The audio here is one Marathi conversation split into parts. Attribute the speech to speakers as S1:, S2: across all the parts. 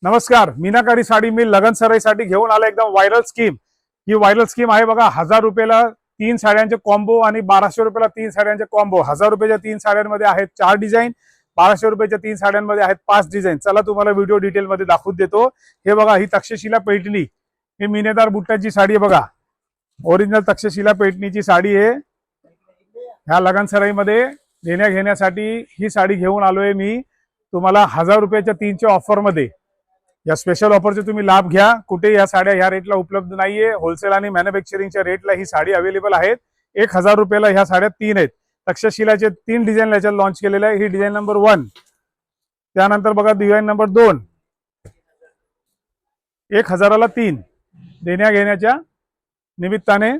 S1: नमस्कार, मीनाकारी साडी मिल लगन सराईसाठी घेऊन आला एकदम व्हायरल स्कीम। ही व्हायरल स्कीम आहे बघा। 1000 रुपयाला 3 साड्यांचे कॉम्बो आणि 1200 रुपयाला 3 साड्यांचे कॉम्बो। 1000 रुपयाच्या 3 साड्यांमध्ये आहेत 4 डिझाईन, 1200 रुपयाच्या 3 साड्यांमध्ये आहेत 5 डिझाईन। चला तुम्हाला व्हिडिओ डिटेल मध्ये दाखवून देतो। हे बघा, ही तक्षशिला पैठणी, ही मिनेदार बुट्ट्याची साडी आहे बघा। ओरिजिनल तक्षशिला पैठणीची साडी आहे। ह्या लगन सराईमध्ये देण्या घेण्यासाठी ही साडी घेऊन आलोय मी तुम्हाला। 1000 रुपयाच्या 3चे ऑफर मध्ये या स्पेशल ऑफरचे तुम्ही लाभ घ्या। कुठे या साड्या ह्या रेटला उपलब्ध नाहीये। होलसेल आणि मॅन्युफॅक्चरिंगच्या रेटला ही साडी अवेलेबल आहेत। 1000 रुपयाला ह्या साड्या 3 आहेत। तक्षशिलाचे 3 डिझाईन याच्यात लॉन्च केलेले आहे। ही डिझाईन नंबर 1, त्यानंतर बघा डिझाईन नंबर 2। 1000ला 3 देण्या घेण्याच्या निमित्ताने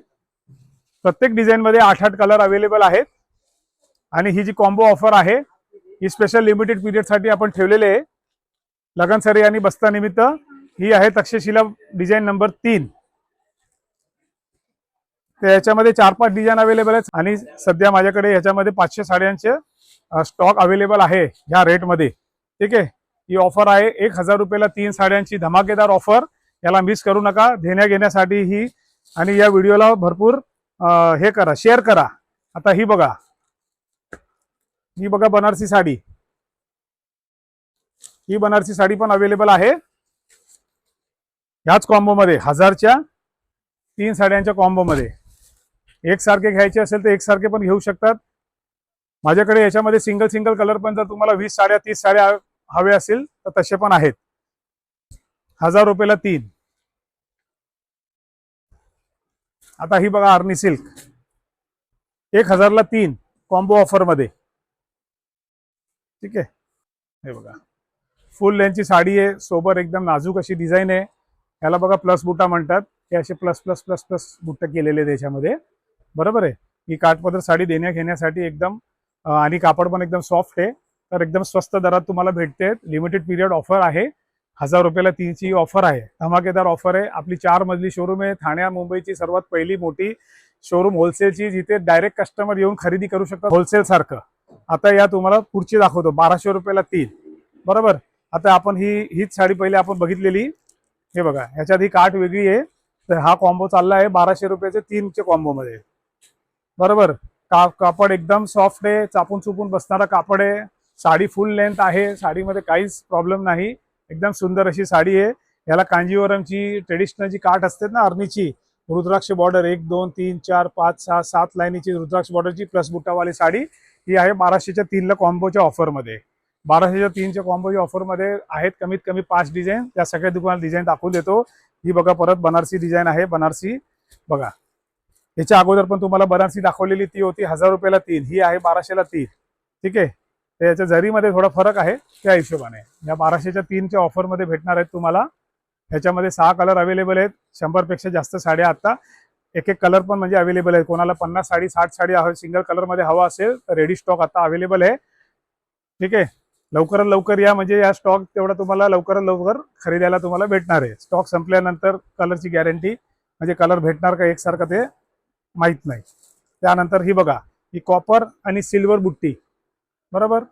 S1: प्रत्येक डिझाईन मध्ये 8-8 कलर अवेलेबल आहेत। आणि ही जी कॉम्बो ऑफर आहे ही स्पेशल लिमिटेड पीरियड साठी आपण ठेवलेले आहे। लगन सराई आणि बस्ता निमित्त ही आहे तक्षशिला डिझाईन नंबर 3। तर याच्यामध्ये 4-5 डिझाईन अवेलेबल आहेत आणि सध्या माझ्याकडे याच्यामध्ये 500 साड्यांचे स्टॉक अवेलेबल आहे ह्या रेट मध्ये। ठीक आहे, ही ऑफर आहे 1000 रुपयाला 3 साड्यांची धमाकेदार ऑफर। याला मिस करू नका देण्या घेण्यासाठी ही। आणि या व्हिडिओला भरपूर हे करा, शेअर करा। आता ही बघा, ही बघा बनारसी साडी। ही बनारसी साडी पण अवेलेबल आहे ह्याच कॉम्बो मध्ये। 1000च्या 3 साड्यांच्या कॉम्बो मध्ये एकसारखे घ्यायचे असेल तर एकसारखे पण घेऊ शकतात। माझ्याकडे याच्यामध्ये सिंगल कलर पण जर तुम्हाला 20 साड्या 30 साड्या हवे असतील तर तसे पण आहेत। 1000 रुपयाला 3। आता ही बघा आर्नी सिल्क, 1000ला 3 कॉम्बो ऑफर मध्ये। ठीक आहे, हे बघा फुल लेंथची साडी आहे। सोबत एकदम नाजूक अशी डिझाईन आहे। याला बघा प्लस बुट्टा म्हणतात। हे असे प्लस प्लस प्लस प्लस बुट्टे केलेले त्याच्यामध्ये, बरोबर आहे। ही काठपदर साडी देण्या घेण्यासाठी एकदम आणि कापड पण एकदम सॉफ्ट आहे। तर एकदम स्वस्त दरात तुम्हाला भेटते। लिमिटेड पीरियड ऑफर आहे। 1000 रुपयाला 3ची ऑफर आहे। धमाकेदार ऑफर आहे। आपली 4 मजली शोरूम आहे। ठाणे मुंबईची सर्वात पहिली मोठी शोरूम होलसेलची, जिथे डायरेक्ट कस्टमर येऊन खरेदी करू शकतात होलसेल सारखं। आता या तुम्हाला पुढची दाखवतो 1200 रुपयाला 3, बरोबर। आता आपण हीच साडी पहिले आपण बघितलेली। हे बघा, ह्याच्यात ही काठ वेगळी आहे। तर हा कॉम्बो चालला आहे 1200 रुपयाचे 3चे कॉम्बो मध्ये, बरोबर। कापड एकदम सॉफ्ट आहे, चापून चुपून बसणारा कापड आहे। साडी फुल लेंथ आहे, साडीमध्ये काहीच प्रॉब्लेम नाही। एकदम सुंदर अशी साडी आहे। याला कांजीवरमची ट्रेडिशनल जी काठ असते ना अरनीची, रुद्राक्ष बॉर्डर 1 2 3 4 5 6 7 लाईनीची रुद्राक्ष बॉर्डरची प्लस बुटावाली साडी ही आहे 1200च्या 3ला कॉम्बोच्या ऑफर मध्ये। 1200च्या 3च्या कॉम्बोच्या ऑफर मध्ये आहेत कमीत कमी 5 डिझाईन। त्या सगळ्या दुकानात डिझाईन दाखवून देतो। ही बघा परत बनारसी डिझाईन आहे। बनारसी बघा, याच्या अगोदर पण तुम्हाला बनारसी दाखवलेली ती होती 1000 रुपयाला 3, ही आहे 1200ला 3। ठीक आहे, तर याच्या जरीमध्ये थोडा फरक आहे त्या हिशोबाने। या 1200च्या 3च्या ऑफर मध्ये भेटणार आहेत तुम्हाला। ह्याच्यामध्ये 6 कलर अवेलेबल आहेत। 100 पेक्षा जास्त साड्या आता एक कलर पण म्हणजे अवेलेबल आहे। कोणाला 50 साडी 60 साडी सिंगल कलर मध्ये हवा असेल तर रेडी स्टॉक आता अवेलेबल आहे। ठीक आहे, लवकरात लवकर या, म्हणजे या स्टॉक तेवढा तुम्हाला लवकरात लवकर खरेदीला तुम्हाला भेटणार आहे। स्टॉक संपल्यानंतर कलरची गॅरंटी, म्हणजे कलर भेटणार का एकसारखं ते माहित नाही। त्यानंतर ही बघा, ही कॉपर आणि सिल्वर बुट्टी, बरोबर।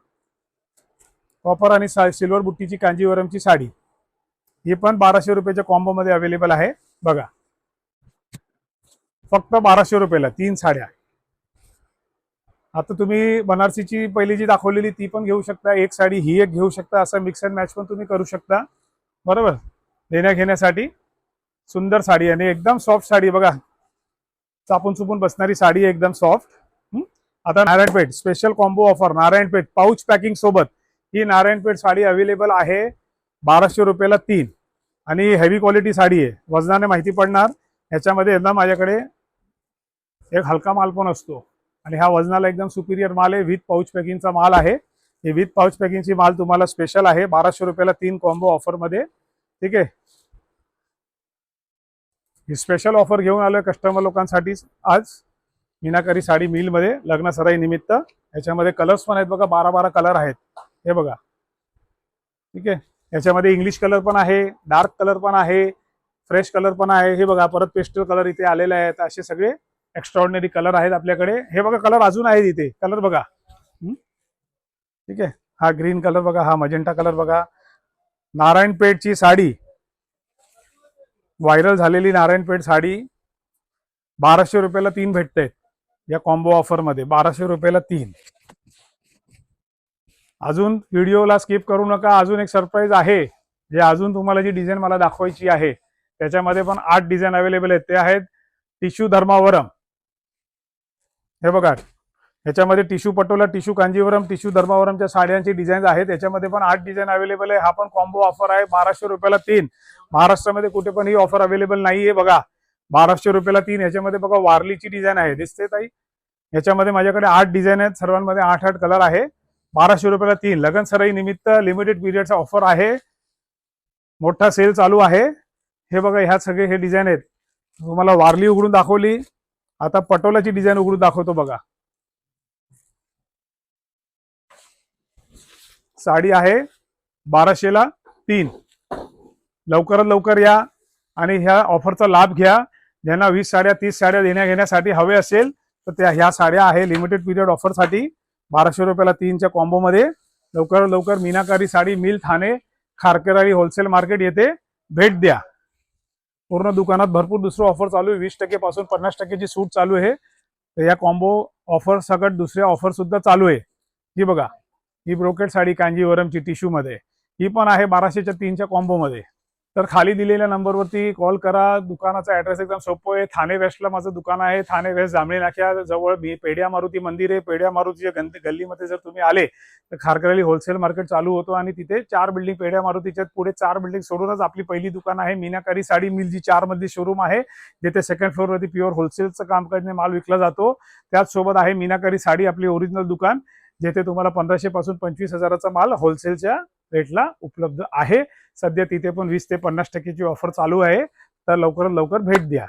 S1: कॉपर आणि सिल्वर बुट्टीची कांजीवरमची साडी ही पण 1200 रुपयाच्या कॉम्बो मध्ये अवेलेबल आहे बघा। फक्त 1200 रुपयाला 3 साड्या। आता तुम्ही बनारसीची पहिली जी दाखवलेली ती पण घेऊ शकता, एक साडी ही एक घेऊ शकता। असं मिक्स अँड मॅच पण तुम्ही करू शकता, बरोबर। देण्या घेण्यासाठी सुंदर साडी आणि एकदम सॉफ्ट साडी बघा, चापून चुपून बसणारी साडी एकदम सॉफ्ट। आता Narayanpeth special combo offer, Narayanpeth pouch packing सोबत ही नारायणपेठ साडी अवेलेबल आहे 1200 रुपयाला 3। आणि हेवी क्वालिटी साडी आहे, वजनाने माहिती पडणार। ह्याच्यामध्ये एकदम माझ्याकडे एक हलका माल पण असतो आणि हा वजनाला एकदम सुपिरियर माल आहे। विथ पाऊच पॅकिंगचा माल आहे। हे विथ पाऊच पॅकिंगची माल तुम्हाला स्पेशल आहे 1200 रुपयाला 3 कॉम्बो ऑफर मध्ये। ठीक आहे, ही स्पेशल ऑफर घेऊन आलोय कस्टमर लोकांसाठी आज मीनाकारी साडी मिल मध्ये लग्न सराई निमित्त। याच्यामध्ये कलर्स पण आहेत बघा, 12-12 कलर आहेत हे बघा। ठीक आहे, याच्यामध्ये इंग्लिश कलर पण आहे, डार्क कलर पण आहे, फ्रेश कलर पण आहे। हे बघा परत पेस्टल कलर इथे आलेले आहेत। असे सगळे एक्स्ट्राऑर्डिनरी कलर आहेत आपल्याकडे। हे बघा कलर अजून आहेत इथे, कलर बघा। ठीक आहे, हा ग्रीन कलर बघा, हा मजेंटा कलर बघा, नारायणपेठची साडी, व्हायरल झालेली नारायणपेठ साडी 1200 रुपयाला 3 भेटते या कॉम्बो ऑफर मध्ये. 1200 रुपयाला 3. अजून व्हिडिओला स्किप करू नका, अजून एक सरप्राईज आहे. जे अजून तुम्हाला जी डिझाईन मला दाखवायची आहे त्याच्यामध्ये पण 8 डिझाईन अवेलेबल आहेत. ते आहेत टिश्यू धर्मावरम. हे बघा, याच्यामध्ये tissue Patola, tissue Kanjivaram, tissue धर्मावरमच्या साड्यांची डिझाईन आहेत. याच्यामध्ये पण 8 डिझाईन अवेलेबल आहे. हा पण कॉम्बो ऑफर आहे. 1200 रुपयाला 3. महाराष्ट्रामध्ये कुठे पण ही ऑफर अवेलेबल नाहीये. बघा, 1200 रुपयाला 3. याच्यामध्ये बघा वारलीची डिझाईन आहे, दिसते ताई. याच्यामध्ये माझ्याकडे 8 डिझाईन आहेत, सर्वांमध्ये 8 कलर आहे. 1200 रुपयाला 3. लगन सराई निमित्त लिमिटेड पिरियडचा ऑफर आहे. मोठा सेल चालू आहे. हे बघा, ह्या सगळे हे डिझाईन आहेत. तुम्हाला वारली उघडून दाखवली, आता पटोलाची डिझाईन उघडून दाखवतो. बघा, साडी आहे 1200ला 3. लवकरात लवकर या आणि ह्या ऑफरचा लाभ घ्या. ज्यांना 20 साड्या 30 साड्या देण्या घेण्यासाठी हवे असेल तर त्या ह्या साड्या आहे लिमिटेड पिरियड ऑफरसाठी 1200 रुपयाला 3च्या कॉम्बो मध्ये. लवकरात लवकर Meenakari sari mill Thane Kharkar Ali wholesale market येथे भेट द्या. पूर्ण दुकानात भरपूर दुसरं ऑफर चालू आहे. 20% पासून 50%ची सूट चालू आहे. तर या कॉम्बो ऑफर सकट दुसऱ्या ऑफर सुद्धा चालू आहे. ही बघा, ही ब्रोकेड साडी कांजीवरमची टिश्यू मध्ये, ही पण आहे 1200च्या 3च्या कॉम्बो मध्ये. तर खाली दिलेल्या नंबरवरती कॉल करा. दुकानाचा ऍड्रेस एकदम सोपं आहे. ठाणे वेस्टला माझं दुकान आहे. ठाणे वेस्ट जांभळी नाक्या जवळ पेड्या मारुती मंदिर आहे. पेड्या मारुतीच्या गल्लीमध्ये जर तुम्ही आले तर खारकरली होलसेल मार्केट चालू होतो आणि तिथे 4 बिल्डिंग पेड्या मारुतीच्या पुढे 4 बिल्डिंग सोडूनच आपली पहिली दुकान आहे मीनाकारी साडी मिल, जी 4 मधली शोरूम आहे, जिथे सेकंड फ्लोअरवरती प्युअर होलसेलचं कामकाजने माल विकला जातो. त्याच सोबत आहे मीनाकारी साडी, आपली ओरिजिनल दुकान, जिथे तुम्हाला 1500 पासून 25,000चा माल होलसेलच्या रेटला उपलब्ध आहे. सध्या तिथे पण 20 ते 50%ची ऑफर चालू आहे. तर लवकरात लवकर भेट द्या.